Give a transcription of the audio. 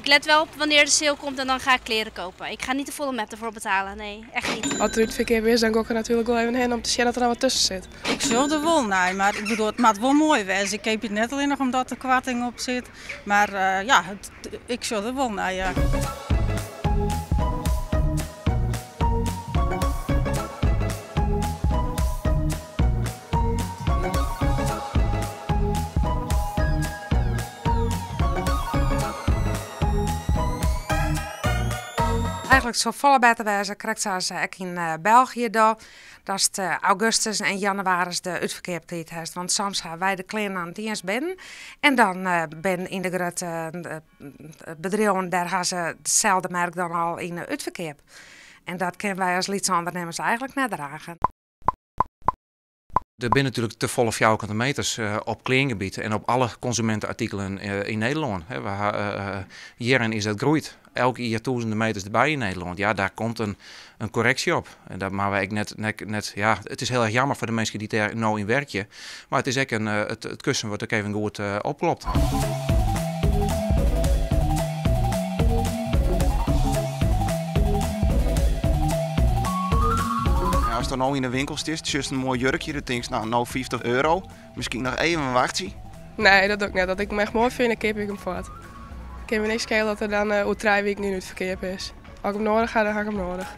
Ik let wel op wanneer de sale komt en dan ga ik kleren kopen. Ik ga niet de volle map ervoor betalen, nee, echt niet. Als er uitverkeer is, dan ga ik er natuurlijk wel even heen om te zien dat er dan wat tussen zit. Ik zou er wel, nee, maar ik bedoel, het moet wel mooi wezen. Ik heb het net alleen nog omdat er kwarting op zit. Maar ik zou er wel, nee, ja. Eigenlijk zo volle beter wezen krijgt ze ook in België door. Dat is het augustus en januari de uitverkeertijd heeft. Want soms gaan wij de kleren aan het dienst binnen. En dan ben in de grote bedrijven, daar gaan ze hetzelfde merk dan al in de uitverkeer. En dat kunnen wij als lietsondernemers eigenlijk net dragen. Er zijn natuurlijk te volle vierkante meters op kledinggebied en op alle consumentenartikelen in Nederland. Hierin is dat groeit. Elke jaar duizenden meters erbij in Nederland. Ja, daar komt een correctie op. En dat maar wij net, ja, het is heel erg jammer voor de mensen die daar nou in werken. Maar het is ook het kussen wordt ook even goed opklopt. Als er nou in de winkel is, just een mooi jurkje, dan denk je, nou €50. Misschien nog even een wachtje. Nee, dat doe ik niet. Dat ik hem echt mooi vind, dan kip ik hem voort. Ik kan me niks schelen dat er dan over 3 weken niet uit verkeer is. Als ik hem nodig ga, dan ga ik hem nodig.